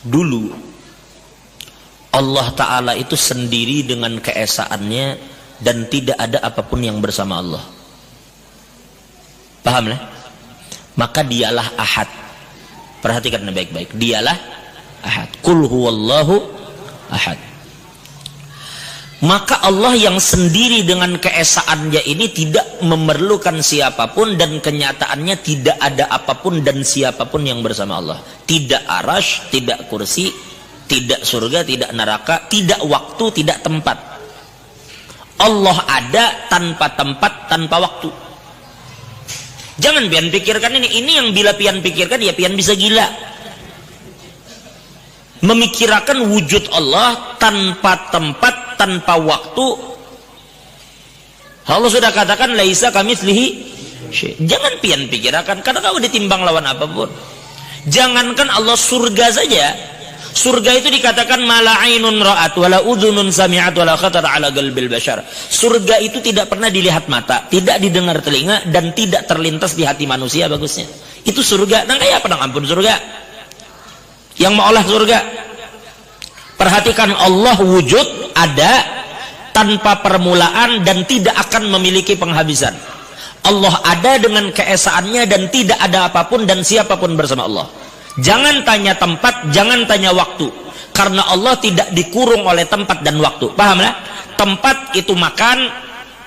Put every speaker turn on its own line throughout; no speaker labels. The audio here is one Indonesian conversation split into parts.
Dulu Allah Ta'ala itu sendiri dengan keesaannya dan tidak ada apapun yang bersama Allah. Paham lah? Maka dialah ahad. Perhatikan baik-baik, dialah ahad. Qul huwallahu ahad. Maka Allah yang sendiri dengan keesaannya ini tidak memerlukan siapapun, dan kenyataannya tidak ada apapun dan siapapun yang bersama Allah. Tidak arash, tidak kursi, tidak surga, tidak neraka, tidak waktu, tidak tempat. Allah ada tanpa tempat, tanpa waktu. Jangan pian pikirkan ini yang bila pian pikirkan ya pian bisa gila. Memikirkan wujud Allah tanpa tempat, tanpa waktu. Allah sudah katakan laisa kamitslihi syai'. Jangan pian pikirkan karena kau ditimbang lawan apapun. Jangankan Allah, surga saja. Surga itu dikatakan mala ainun ra'at wala udhunun sami'at wala khatar ala qalbil bashar. Surga itu tidak pernah dilihat mata, tidak didengar telinga, dan tidak terlintas di hati manusia bagusnya. Itu surga. Nang kayak apa nang ampun surga? Yang maulah surga. Perhatikan, Allah wujud, ada tanpa permulaan dan tidak akan memiliki penghabisan. Allah ada dengan keesaannya dan tidak ada apapun dan siapapun bersama Allah. Jangan tanya tempat, jangan tanya waktu, karena Allah tidak dikurung oleh tempat dan waktu. Paham lah? Tempat itu makan,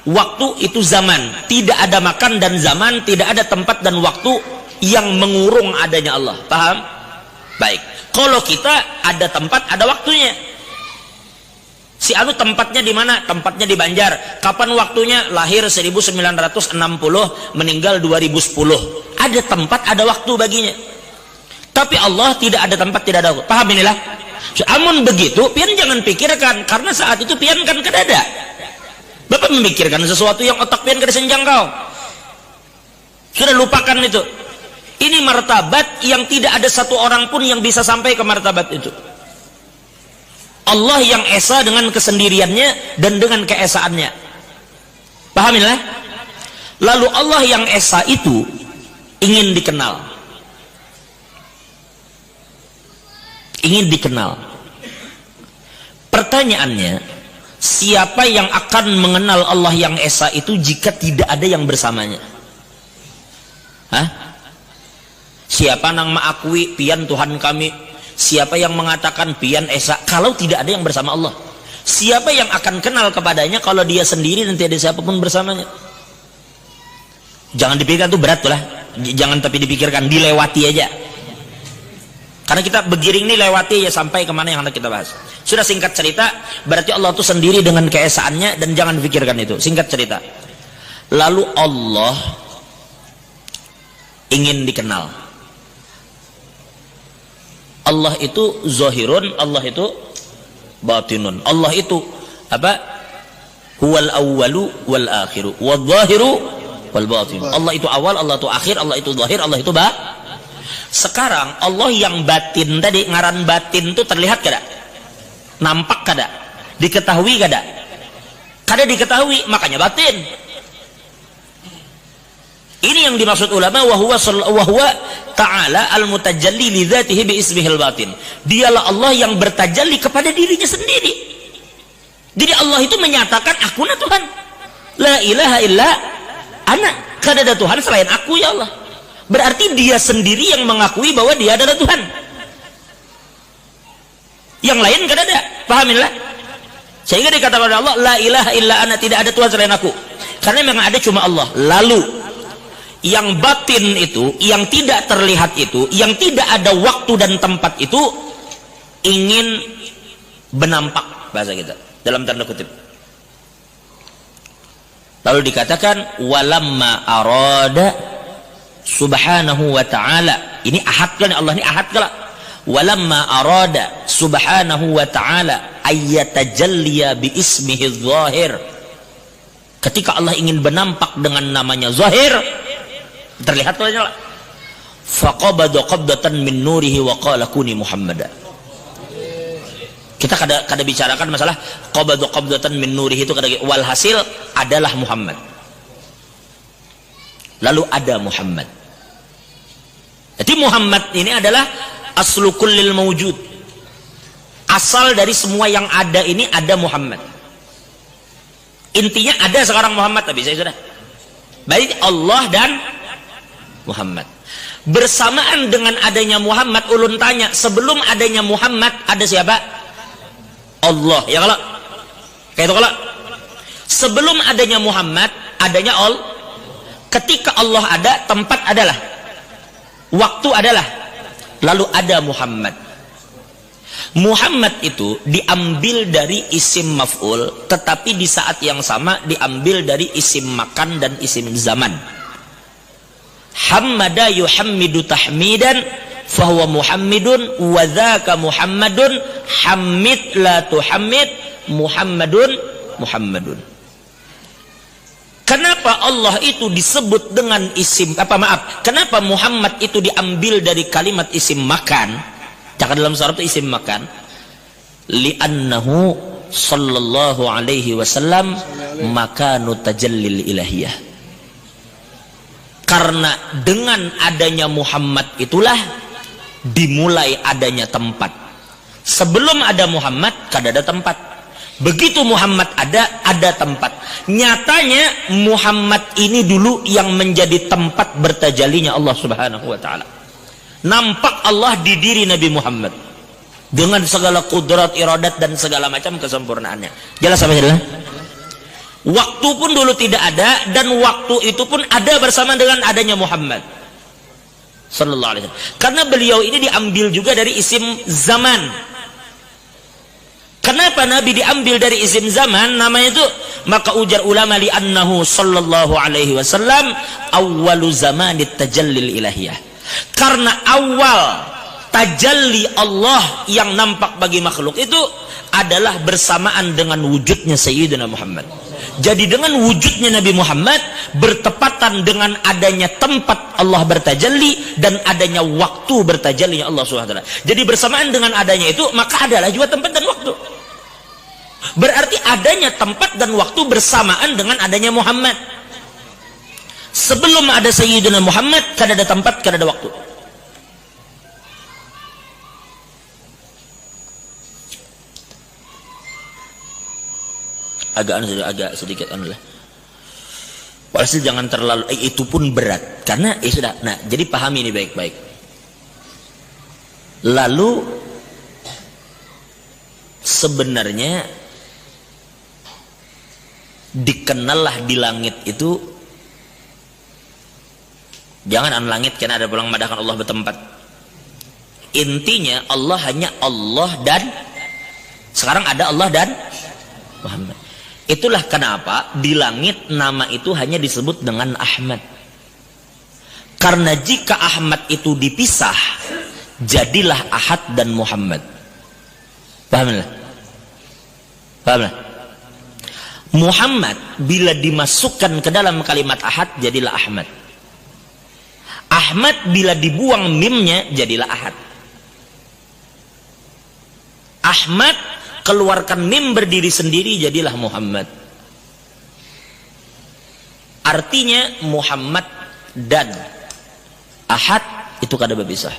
waktu itu zaman. Tidak ada makan dan zaman, tidak ada tempat dan waktu yang mengurung adanya Allah. Paham? Baik. Kalau kita ada tempat, ada waktunya. Si anu tempatnya di mana? Tempatnya di Banjar. Kapan waktunya? Lahir 1960, meninggal 2010. Ada tempat, ada waktu baginya. Tapi Allah tidak ada tempat, tidak ada waktu. Paham inilah? Amun begitu, pian jangan pikirkan, karena saat itu pian kan kedada. Bapak memikirkan sesuatu yang otak pian kada senjangkau. Sudah lupakan itu. Ini martabat yang tidak ada satu orang pun yang bisa sampai ke martabat itu. Allah yang esa dengan kesendiriannya dan dengan keesaannya. Pahamilah? Lalu Allah yang esa itu ingin dikenal. Ingin dikenal. Pertanyaannya, siapa yang akan mengenal Allah yang esa itu jika tidak ada yang bersamanya? Hah? Siapa nang mengakui pian Tuhan kami? Siapa yang mengatakan pian esa kalau tidak ada yang bersama Allah? Siapa yang akan kenal kepadanya kalau dia sendiri dan tidak ada siapapun bersamanya? Jangan dipikirkan, itu berat lah. Jangan tapi dipikirkan, dilewati aja. Karena kita begiring ini lewati ya sampai kemana yang hendak kita bahas. Sudah, singkat cerita, berarti Allah itu sendiri dengan keesaannya dan jangan pikirkan itu. Singkat cerita. Lalu Allah ingin dikenal. Allah itu zahirun, Allah itu batinun. Allah itu apa? Huwal awwalu wal akhiru wal zahiru wal batin. Allah itu awal, Allah itu akhir, Allah itu zahir, Allah itu Sekarang Allah yang batin tadi, ngaran batin itu terlihat kada? Nampak kada? Diketahui kada? Kada diketahui, makanya batin. Ini yang dimaksud ulama, wa huwa ta'ala al-mutajalli li dzatihi bi ismihil batin. Dialah Allah yang bertajalli kepada dirinya sendiri. Jadi Allah itu menyatakan, aku na Tuhan. La ilaha illa ana. Kada ada Tuhan selain aku, ya Allah. Berarti dia sendiri yang mengakui bahwa dia adalah Tuhan. Yang lain kada ada. Pahamilah? Sehingga dikatakan oleh Allah, la ilaha illa ana, tidak ada Tuhan selain aku. Karena memang ada cuma Allah. Lalu yang batin itu, yang tidak terlihat itu, yang tidak ada waktu dan tempat itu ingin benampak, bahasa kita dalam tanda kutip. Lalu dikatakan walamma arada subhanahu wa ta'ala, ini ahad kan Allah, ini ahad kan? Walamma arada subhanahu wa ta'ala ayyatajalliya bi ismihi zahir, ketika Allah ingin benampak dengan namanya zahir, terlihat kalanya lah. Faqabada qabdatan min nurihi wa qala kuni Muhammada. Kita kada bicarakan masalah qabada qabdatan min nurihi itu kada, walhasil adalah Muhammad. Lalu ada Muhammad. Jadi Muhammad ini adalah aslu kullil mawjud. Asal dari semua yang ada ini ada Muhammad. Intinya ada sekarang Muhammad, tapi saya sudah. Baik Allah dan Muhammad. Bersamaan dengan adanya Muhammad, ulun tanya, sebelum adanya Muhammad ada siapa? Allah. Ya kalau kayak itu kalau sebelum adanya Muhammad adanya Allah. Ketika Allah ada, tempat adalah, waktu adalah, lalu ada Muhammad. Muhammad itu diambil dari isim maf'ul, tetapi di saat yang sama diambil dari isim makan dan isim zaman. Hammada yuhammidu tahmidan fahuwa muhammidun wa dzaka muhammadun hammid la tuhammid muhammadun muhammadun. Kenapa Allah itu disebut dengan isim kenapa Muhammad itu diambil dari kalimat isim makan? Jangan dalam surat itu isim makan. Li'annahu sallallahu alaihi wasallam makanu tajallil ilahiyah. Karena dengan adanya Muhammad itulah dimulai adanya tempat. Sebelum ada Muhammad, kada ada tempat. Begitu Muhammad ada tempat. Nyatanya Muhammad ini dulu yang menjadi tempat bertajalinya Allah Subhanahu wa taala. Nampak Allah di diri Nabi Muhammad dengan segala kudrat, iradat dan segala macam kesempurnaannya. Jelas apa jelas? Waktu pun dulu tidak ada, dan waktu itu pun ada bersama dengan adanya Muhammad sallallahu alaihi wasallam. Karena beliau ini diambil juga dari isim zaman. Kenapa Nabi diambil dari isim zaman namanya itu? Maka ujar ulama li'annahu sallallahu alaihi wasallam awwalu zamanit tajallil ilahiyah. Karena awal tajalli Allah yang nampak bagi makhluk itu adalah bersamaan dengan wujudnya Sayyidina Muhammad. Jadi dengan wujudnya Nabi Muhammad bertepatan dengan adanya tempat Allah bertajalli dan adanya waktu bertajallinya Allah SWT. Jadi bersamaan dengan adanya itu, maka adalah juga tempat dan waktu. Berarti adanya tempat dan waktu bersamaan dengan adanya Muhammad. Sebelum ada Sayyidina Muhammad, kada ada tempat, kada ada waktu. Agak sedikit lah. Walhasil jangan terlalu itu pun berat karena sudah. Nah, jadi pahami ini baik-baik. Lalu sebenarnya dikenallah di langit itu, jangan langit karena ada pulang madahkan Allah bertempat. Intinya Allah hanya Allah dan sekarang ada Allah dan Muhammad. Itulah kenapa di langit nama itu hanya disebut dengan Ahmad. Karena jika Ahmad itu dipisah, jadilah Ahad dan Muhammad. Pahamlah? Pahamlah? Muhammad bila dimasukkan ke dalam kalimat Ahad, jadilah Ahmad. Ahmad bila dibuang mimnya, jadilah Ahad. Ahmad keluarkan mim berdiri sendiri, jadilah Muhammad. Artinya Muhammad dan Ahad itu kada berpisah.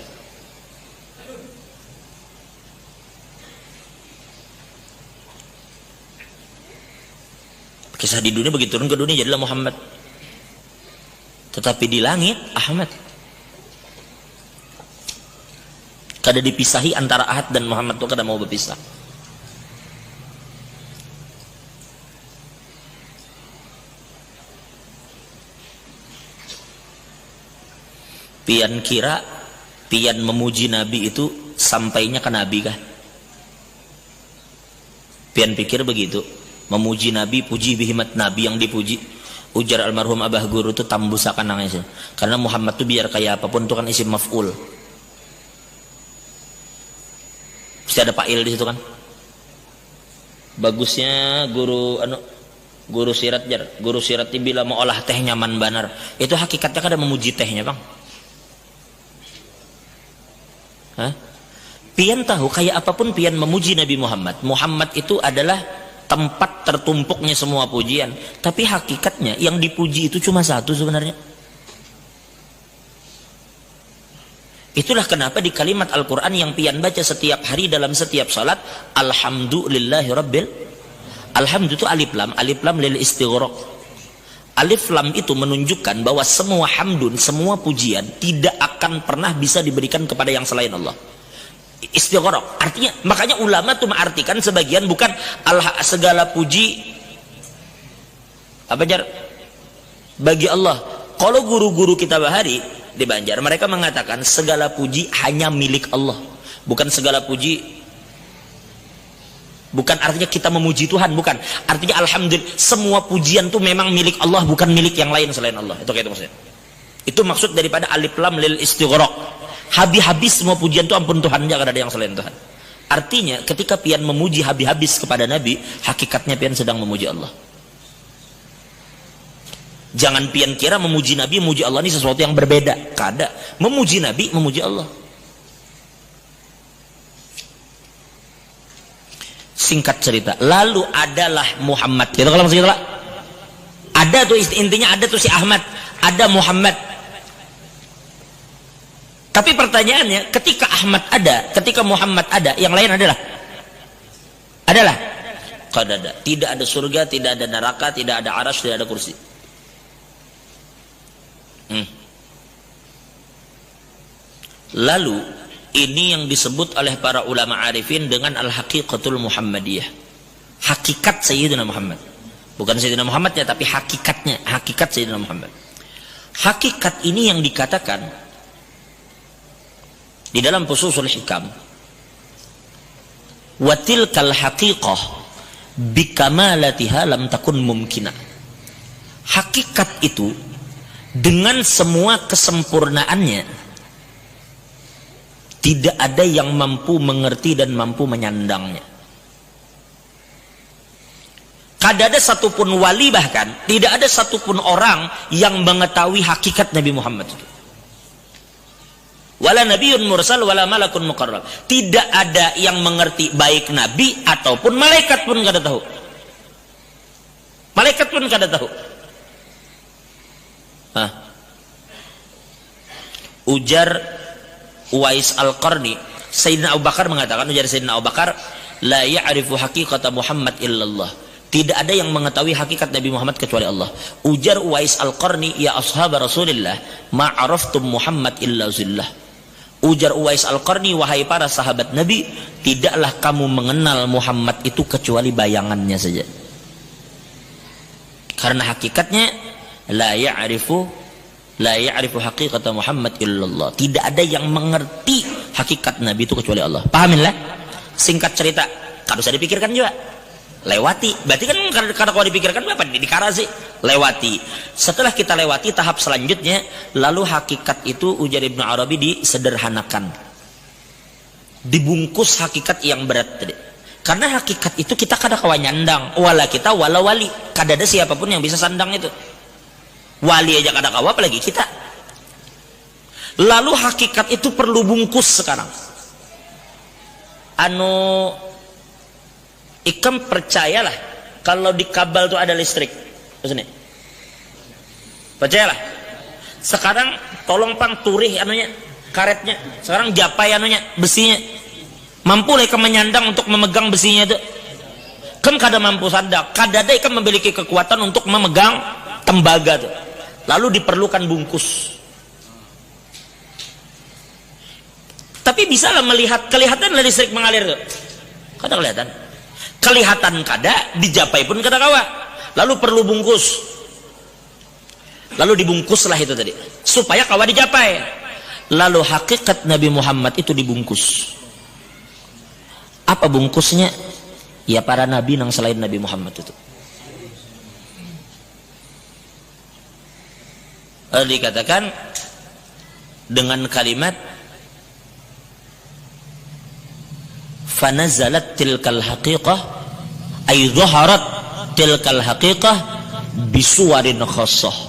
Kisah di dunia begitu, turun ke dunia jadilah Muhammad. Tetapi di langit Ahmad. Kada dipisahi antara Ahad dan Muhammad, itu kada mau berpisah. Pian kira pian memuji Nabi itu sampainya ke Nabi kah? Pian pikir begitu, memuji Nabi, puji bihimat Nabi yang dipuji. Ujar almarhum Abah Guru itu tambusakan nangis. Karena Muhammad itu biar kayak apapun itu kan isim maf'ul. Mesti ada fa'il di situ kan. Bagusnya guru sirat jar. Guru sirat bila mau olah teh nyaman banar. Itu hakikatnya kada memuji tehnya, Bang. Hah? Pian tahu kayak apapun pian memuji Nabi Muhammad. Muhammad itu adalah tempat tertumpuknya semua pujian. Tapi hakikatnya yang dipuji itu cuma satu sebenarnya. Itulah kenapa di kalimat Al-Quran yang pian baca setiap hari dalam setiap salat, Alhamdulillahi Rabbil. Alhamdulillah itu alif lam lil istighraq. Alif lam itu menunjukkan bahwa semua hamdun, semua pujian tidak akan pernah bisa diberikan kepada yang selain Allah. Istighraq artinya, makanya ulama tuh mengartikan sebagian bukan segala puji apa jar bagi Allah. Kalau guru-guru kita bahari di Banjar, mereka mengatakan segala puji hanya milik Allah, bukan segala puji, bukan artinya kita memuji Tuhan, bukan artinya alhamdulillah semua pujian itu memang milik Allah, bukan milik yang lain selain Allah. Itu kayak itu maksudnya. Itu maksud daripada alif lam lil istighraq. Habis-habis semua pujian itu ampun Tuhan, jangan ada yang selain Tuhan. Artinya ketika pian memuji habis-habis kepada Nabi, hakikatnya pian sedang memuji Allah. Jangan pian kira memuji Nabi, memuji Allah ini sesuatu yang berbeda. Kada. Memuji Nabi, memuji Allah. Singkat cerita, lalu adalah Muhammad. Gitu kalau maksud kita, ada tuh intinya, ada tuh si Ahmad, ada Muhammad. Tapi pertanyaannya, ketika Ahmad ada, ketika Muhammad ada, yang lain adalah kada. Tidak ada surga, tidak ada neraka, tidak ada arasy, tidak ada kursi. Lalu ini yang disebut oleh para ulama arifin dengan al-haqiqatul Muhammadiyah. Hakikat Sayyidina Muhammad. Bukan Sayyidina Muhammad ya, tapi hakikatnya, hakikat Sayyidina Muhammad. Hakikat ini yang dikatakan di dalam Fususul Hikam, wa tilkal haqiqah bikamalatiha lam takun mumkinah. Hakikat itu dengan semua kesempurnaannya tidak ada yang mampu mengerti dan mampu menyandangnya. Kada ada satupun wali, bahkan tidak ada satupun orang yang mengetahui hakikat Nabi Muhammad itu. Wala nabiyyun mursal wala malakun muqarrab. Tidak ada yang mengerti, baik nabi ataupun malaikat pun kada tahu. Malaikat pun kada tahu. Ujar Uwais Al-Qarni, Sayyidina Abu Bakar mengatakan, ujar Sayyidina Abu Bakar, la ya'rifu haqiqata Muhammad illallah. Tidak ada yang mengetahui hakikat Nabi Muhammad kecuali Allah. Ujar Uwais Al-Qarni, ya ashab Rasulillah, ma'araftum Muhammad illa zillah. Ujar Uwais Al-Qarni, wahai para sahabat Nabi, tidaklah kamu mengenal Muhammad itu kecuali bayangannya saja. Karena hakikatnya la ya'rifu haqiqata Muhammad illallah. Tidak ada yang mengerti hakikat Nabi itu kecuali Allah. Pahamin lah. Singkat cerita, kalau usah dipikirkan juga, lewati. Berarti kan karena kalau dipikirkan apa dikara sih? Lewati. Setelah kita lewati tahap selanjutnya, lalu hakikat itu ujar Ibnu Arabi disederhanakan, dibungkus hakikat yang berat tadi. Karena hakikat itu kita kada kawan nyandang, wala kita wala wali, kada ada siapapun yang bisa sandang itu. Wali aja kada kawa, apalagi kita. Lalu hakikat itu perlu bungkus sekarang. Ikam percayalah kalau di kabel itu ada listrik. Maksudnya, percayalah. Sekarang tolong pang turih karetnya. Sekarang japai besinya. Mampu lah ikam menyandang untuk memegang besinya itu. Kam kada mampu sandang. Kada ada ikam memiliki kekuatan untuk memegang tembaga itu. Lalu diperlukan bungkus. Tapi bisa lah melihat, kelihatan lah listrik mengalir tuh. Kada kelihatan. Kelihatan kada, dijapai pun kada kawa. Lalu perlu bungkus. Lalu dibungkuslah itu tadi, supaya kawa dijapai. Lalu hakikat Nabi Muhammad itu dibungkus. Apa bungkusnya? Ya para nabi yang selain Nabi Muhammad itu. Lalu dikatakan dengan kalimat fanazalat tilkal haqiqah ay dhaharat tilkal haqiqah bisuwarin khassah.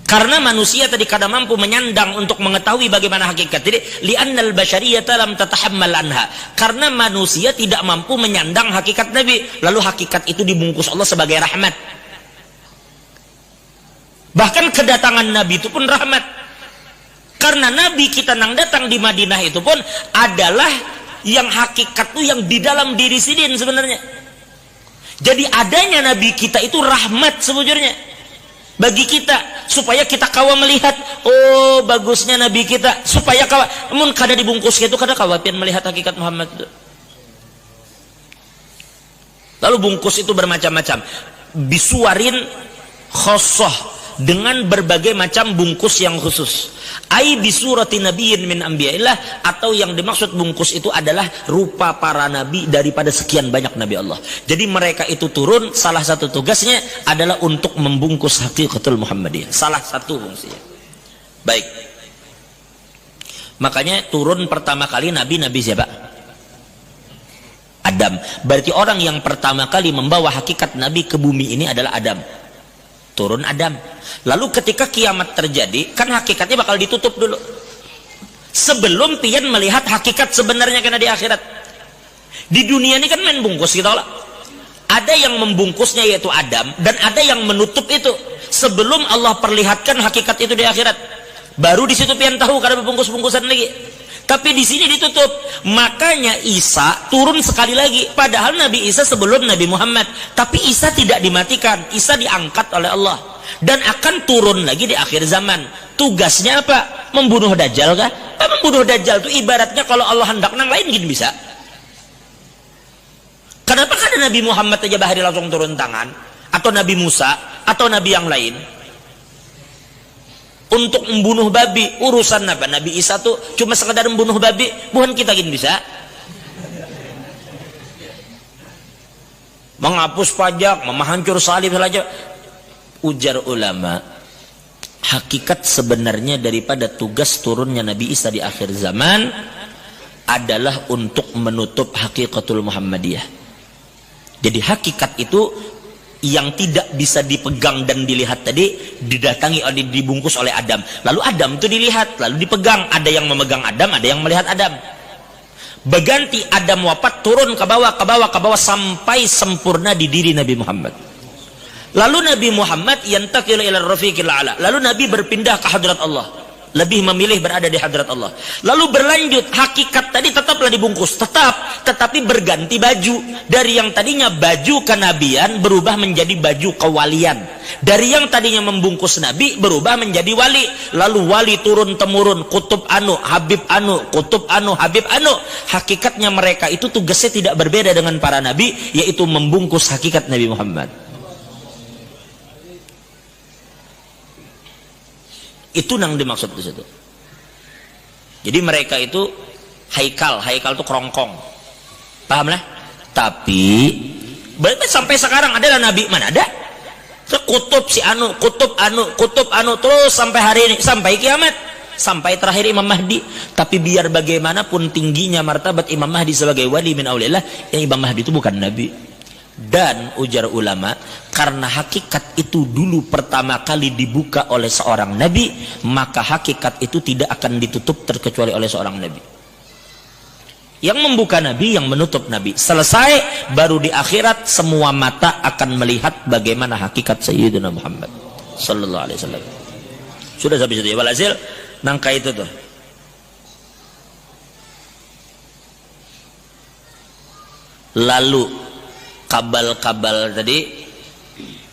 Karena manusia tadi kada mampu menyandang untuk mengetahui bagaimana hakikat. Jadi li'annal basyariyata lam tatahammal anha. Karena manusia tidak mampu menyandang hakikat Nabi, lalu hakikat itu dibungkus Allah sebagai rahmat. Bahkan kedatangan Nabi itu pun rahmat. Karena Nabi kita nang datang di Madinah itu pun adalah yang hakikat tuh yang di dalam diri sidin sebenarnya. Jadi adanya Nabi kita itu rahmat sebujurnya bagi kita, supaya kita kawa melihat, oh bagusnya Nabi kita, supaya kawa mun kada dibungkus itu kada kawa pian melihat hakikat Muhammad itu. Lalu bungkus itu bermacam-macam, bisuarin khosoh, dengan berbagai macam bungkus yang khusus. Ai bisurati nabiyyin min anbiya'illah, atau yang dimaksud bungkus itu adalah rupa para nabi daripada sekian banyak nabi Allah. Jadi mereka itu turun, salah satu tugasnya adalah untuk membungkus hakikatul Muhammadiyah. Salah satu fungsinya. Baik. Makanya turun pertama kali nabi siapa? Adam. Berarti orang yang pertama kali membawa hakikat nabi ke bumi ini adalah Adam. Turun Adam. Lalu ketika kiamat terjadi, kan hakikatnya bakal ditutup dulu sebelum pian melihat hakikat sebenarnya karena di akhirat. Di dunia ini kan main bungkus kita lah. Ada yang membungkusnya yaitu Adam, dan ada yang menutup itu sebelum Allah perlihatkan hakikat itu di akhirat. Baru di situ pian tahu karena bungkus-bungkusan lagi. Tapi di sini ditutup. Makanya Isa turun sekali lagi. Padahal Nabi Isa sebelum Nabi Muhammad. Tapi Isa tidak dimatikan. Isa diangkat oleh Allah. Dan akan turun lagi di akhir zaman. Tugasnya apa? Membunuh Dajjal kah? Membunuh Dajjal itu ibaratnya kalau Allah hendak nang lain gini bisa. Kenapa kan Nabi Muhammad aja bahari langsung turun tangan? Atau Nabi Musa? Atau Nabi yang lain? Untuk membunuh babi, urusan apa? Nabi Isa tuh cuma sekadar membunuh babi, bukan kita gini bisa. Menghapus pajak, menghancur salib saja. Ujar ulama, hakikat sebenarnya daripada tugas turunnya Nabi Isa di akhir zaman adalah untuk menutup hakikatul Muhammadiyah. Jadi hakikat itu yang tidak bisa dipegang dan dilihat tadi didatangi oleh, dibungkus oleh Adam. Lalu Adam itu dilihat, lalu dipegang. Ada yang memegang Adam, ada yang melihat Adam. Berganti Adam wafat, turun ke bawah sampai sempurna di diri Nabi Muhammad. Lalu Nabi Muhammad yantaqilu ila rafiqil a'la. Lalu Nabi berpindah ke hadrat Allah. Lebih memilih berada di hadrat Allah. Lalu berlanjut, hakikat tadi tetaplah dibungkus, tetapi berganti baju. Dari yang tadinya baju kenabian berubah menjadi baju kewalian. Dari yang tadinya membungkus nabi berubah menjadi wali. Lalu wali turun temurun, kutub anu, habib anu, kutub anu, habib anu. Hakikatnya mereka itu tugasnya tidak berbeda dengan para nabi, yaitu membungkus hakikat Nabi Muhammad. Itu yang dimaksud di situ. Jadi mereka itu haikal itu kerongkong, paham lah? Tapi sampai sekarang adalah nabi mana ada? Kutub si anu, kutub anu terus sampai hari ini, sampai kiamat, sampai terakhir Imam Mahdi. Tapi biar bagaimanapun tingginya martabat Imam Mahdi sebagai wali min auliillah, yang Imam Mahdi itu bukan nabi. Dan ujar ulama, karena hakikat itu dulu pertama kali dibuka oleh seorang nabi, maka hakikat itu tidak akan ditutup terkecuali oleh seorang nabi. Yang membuka nabi, yang menutup nabi. Selesai, baru di akhirat semua mata akan melihat bagaimana hakikat Sayyidina Muhammad sallallahu alaihi wasallam. Sudah sampai situ ya, walhasil nangka itu tuh. Lalu kabal-kabal tadi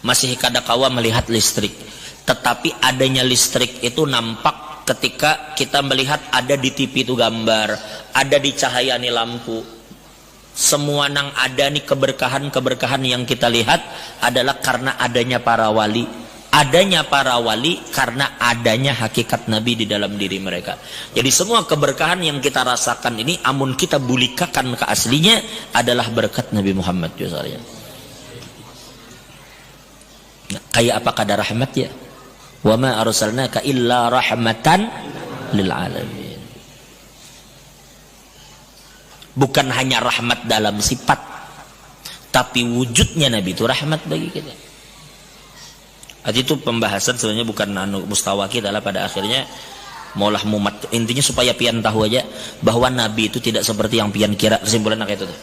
masih kadakawa melihat listrik, tetapi adanya listrik itu nampak ketika kita melihat ada di TV itu gambar, ada di cahaya nih lampu. Semua nang ada nih keberkahan yang kita lihat adalah karena adanya para wali. Adanya para wali karena adanya hakikat Nabi di dalam diri mereka. Jadi semua keberkahan yang kita rasakan ini, amun kita bulikakan ke aslinya, adalah berkat Nabi Muhammad SAW. Nah, kayak apa kadar rahmat ya? Wa ma arsalnaka illa rahmatan lil alamin. Bukan hanya rahmat dalam sifat, tapi wujudnya Nabi itu rahmat bagi kita. Itu pembahasan sebenarnya bukan mustawa kita lah, pada akhirnya maulah mumat. Intinya supaya pian tahu aja bahwa Nabi itu tidak seperti yang pian kira. Kesimpulan kayak itu tuh.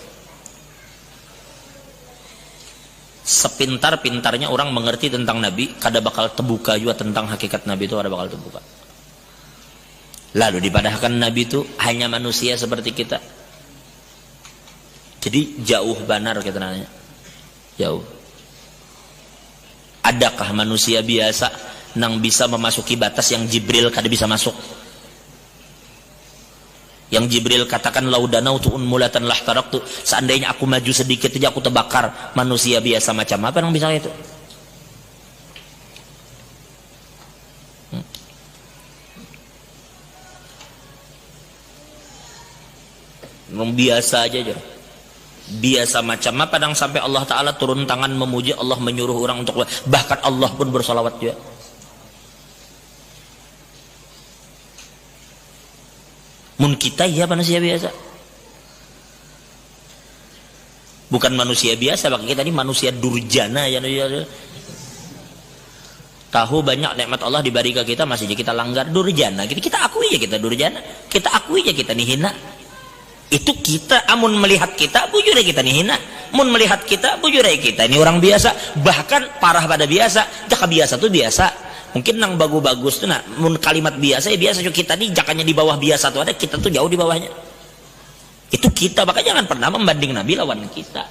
Sepintar-pintarnya orang mengerti tentang Nabi, kada bakal terbuka juga tentang hakikat Nabi itu, kada bakal terbuka. Lalu dipadahkan Nabi itu hanya manusia seperti kita. Jadi jauh benar kita nanya. Jauh. Adakah manusia biasa nang bisa memasuki batas yang Jibril kada bisa masuk? Yang Jibril katakan laudanautu unmulatan lahtaraktu, seandainya aku maju sedikit saja aku terbakar. Manusia biasa macam apa yang bisa itu? Biasa aja. Biasa macam apa yang sampai Allah Ta'ala turun tangan memuji, Allah menyuruh orang untuk, bahkan Allah pun bersalawat juga. Mun kita ya manusia biasa, bukan manusia biasa, bagi kita ini manusia durjana ya. Tahu banyak nikmat Allah diberi ke kita, masih kita langgar, durjana. Kita akui aja kita durjana, kita akui aja kita nih hina. Itu kita, amun melihat kita bujur kita nih hina, mun melihat kita bujur kita ini orang biasa, bahkan parah pada biasa. Jaka biasa tuh biasa, mungkin nang bagus-bagus tuh nah, mun kalimat biasa ya biasa. Kita nih jakanya di bawah biasa tuh ada, kita tuh jauh di bawahnya. Itu kita, makanya jangan pernah membanding Nabi lawan kita.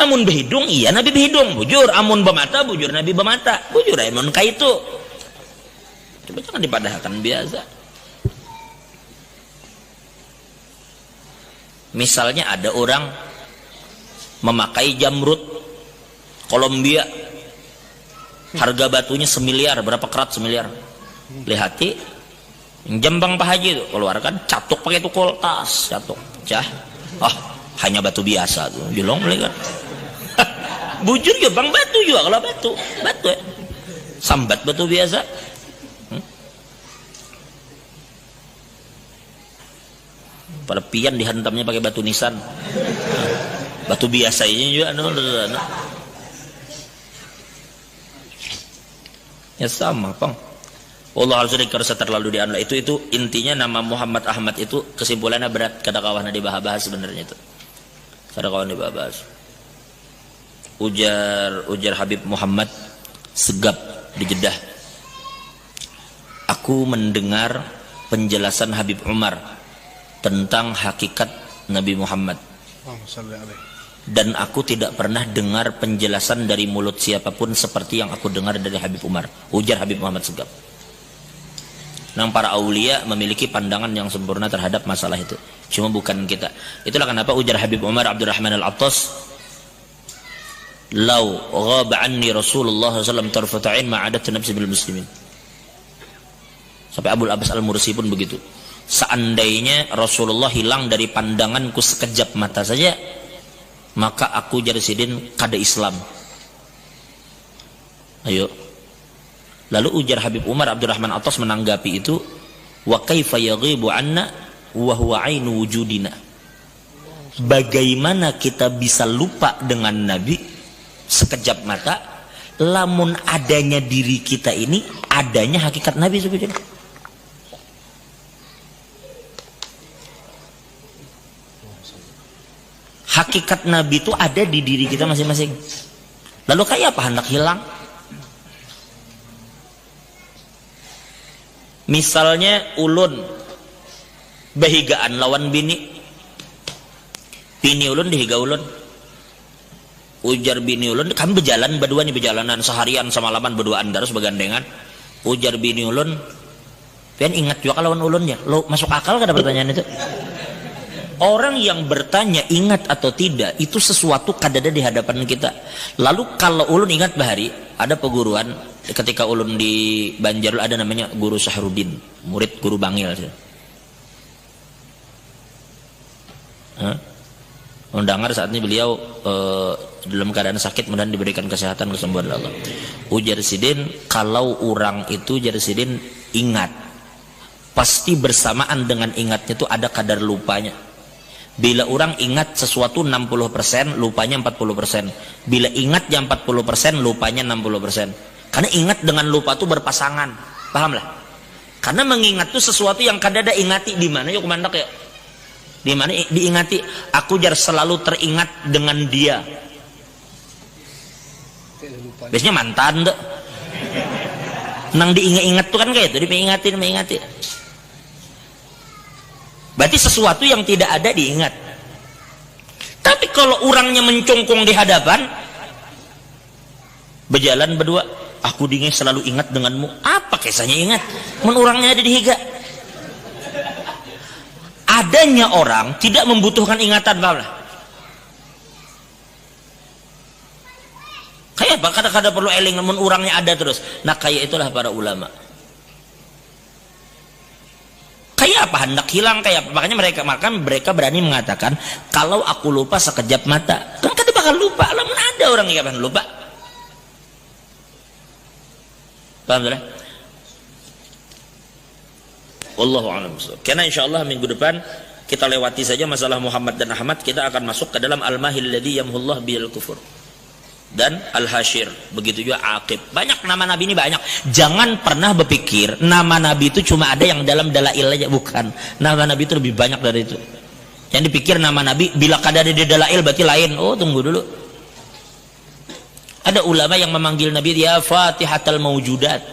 Amun behidung iya Nabi behidung bujur, amun bermata bujur Nabi bermata bujur, amun kaitu. Coba jangan dipadahkan biasa. Misalnya ada orang memakai jamrut Kolombia, harga batunya 1 miliar, berapa karat 1 miliar. Lihati jambang Pak Haji itu keluarkan catuk pakai itu koltas, catuk cah, hanya batu biasa tuh jelong beli kan. Bujur juga bang batu juga, kalau batu ya sambat batu biasa. Pada pian dihantamnya pakai batu nisan, batu biasa ini juga ya sama pang. Allah harus dikirsa terlalu dianla itu intinya. Nama Muhammad Ahmad itu kesimpulannya berat, kada kawan dibahas sebenarnya itu, kada kawan dibahas. Ujar Habib Muhammad Segap di Jeddah, aku mendengar penjelasan Habib Umar tentang hakikat Nabi Muhammad, dan aku tidak pernah dengar penjelasan dari mulut siapapun seperti yang aku dengar dari Habib Umar. Ujar Habib Muhammad Segap. Nang para aulia memiliki pandangan yang sempurna terhadap masalah itu, cuma bukan kita. Itulah kenapa ujar Habib Umar Abdurrahman Al-Attas, lau ghaba anni Rasulullah SAW tarfata'in ma'adat nafsi bil muslimin. Sampai Abul Abbas Al-Mursi pun begitu. Seandainya Rasulullah hilang dari pandanganku sekejap mata saja, maka aku jadi sidin kada Islam. Ayo. Lalu ujar Habib Umar Abdurrahman Atas menanggapi itu, wa kaifa yaghibu anna wa huwa ainu wujudina. Bagaimana kita bisa lupa dengan Nabi sekejap mata, lamun adanya diri kita ini adanya hakikat Nabi sebetulnya. Hakikat Nabi itu ada di diri kita masing-masing. Lalu kayak apa hendak hilang? Misalnya ulun behigaan lawan bini ulun dihiga ulun. Ujar bini ulun, kami berjalan berdua nih, berjalanan seharian semalaman berduaan terus begandengan. Ujar bini ulun, pian ingat juga lawan ulun ya. Lo masuk akal kada pertanyaan itu? Orang yang bertanya ingat atau tidak itu sesuatu kadada di hadapan kita. Lalu kalau ulun ingat bahari, ada peguruan ketika ulun di Banjarul ada namanya Guru Sahrudin, murid Guru Bangil. Mendengar saat ini beliau dalam keadaan sakit, mudah-mudahan diberikan kesehatan, kesembuhan Allah. Ujar Sidin, kalau orang itu jar Sidin ingat, pasti bersamaan dengan ingatnya itu ada kadar lupanya. Bila orang ingat sesuatu 60%, lupanya 40%. Bila ingatnya 40%, lupanya 60%. Karena ingat dengan lupa itu berpasangan. Pahamlah? Karena mengingat itu sesuatu yang kadada ingati. Di mana yuk mandak ya? Di mana diingati? Aku jar selalu teringat dengan dia. Biasanya mantan tuh. nang diingat-ingat tuh kan kayak itu, diingatin. Berarti sesuatu yang tidak ada diingat. Tapi kalau orangnya mencongkong di hadapan, berjalan berdua, aku dingin selalu ingat denganmu. Apa kisahnya ingat? Men orangnya ada di higa. Adanya orang tidak membutuhkan ingatan, paham lah? Kayak apa? Kadang-kadang perlu eling, namun orangnya ada terus. Nah kayak itulah para ulama. Kayak apa? Hendak hilang kayak apa? Makanya mereka berani mengatakan, kalau aku lupa sekejap mata, kan kita bakal lupa. Namun ada orang yang kapan lupa. Paham tak? Wallahu a'lam. Karena insyaallah minggu depan kita lewati saja masalah Muhammad dan Ahmad, kita akan masuk ke dalam al-mahil ladzi yamhullah bil kufur dan al-hasyir, begitu juga aqib. Banyak nama nabi ini banyak. Jangan pernah berpikir nama nabi itu cuma ada yang dalam dalail aja, bukan. Nama nabi itu lebih banyak dari itu. Jangan dipikir nama nabi bila kada ada di dalail berarti lain. Oh, tunggu dulu. Ada ulama yang memanggil nabi ya Fatihatul Mawjudat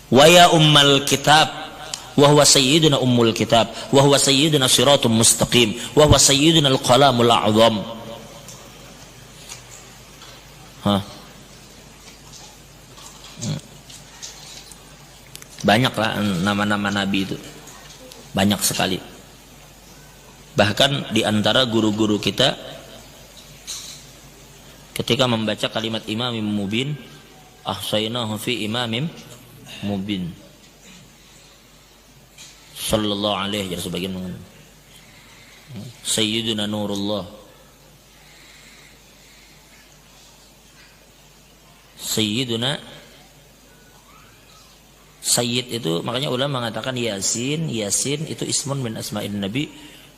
wa ya Ummal Kitab wa huwa sayyiduna ummul kitab wa huwa sayyiduna siratum mustaqim wa huwa sayyiduna al-qalamul a'zam. Banyaklah nama-nama nabi itu, banyak sekali. Bahkan di antara guru-guru kita ketika membaca kalimat imamim mubin, ahsaynahu fi imamim mubin sallallahu alaihi, jadi sebagian mengatakan sayyiduna nurullah, sayyiduna. Sayyid itu makanya ulama mengatakan Yasin itu ismun min asma'in nabi.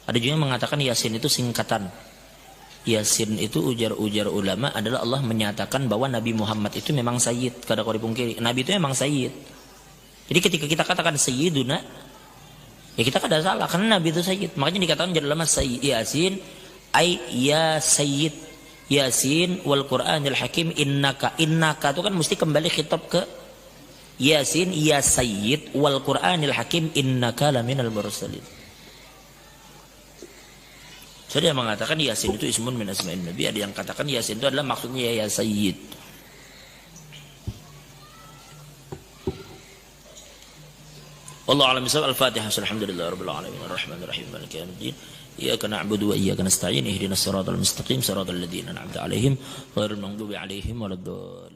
Ada juga yang mengatakan Yasin itu singkatan. Yasin itu ujar ulama adalah Allah menyatakan bahwa Nabi Muhammad itu memang sayyid. Kada kau dipungkiri, Nabi itu memang sayyid. Jadi ketika kita katakan sayyiduna, ya kita kada salah karena Nabi itu sayyid. Makanya dikatakan jadi lama sayyid Yasin ay ya sayyid Yasin wal Qur'anil Hakim innaka itu kan mesti kembali khitab ke Yasin ya sayyid wal Qur'anil Hakim innaka laminal mursalin. Jadi yang mengatakan Yasin itu ismun min asma'in nabi, ada yang katakan Yasin itu adalah maksudnya ya sayyid. Wallahu a'lam bishawab. Al-Fatihah. Alhamdulillahirabbil alamin arrahmanir rahim maliki yaumiddin. Iyyaka na'budu wa iyyaka nasta'in ihdinas siratal mustaqim siratal ladzina an'amta 'alaihim ghairil maghdubi 'alaihim waladdallin.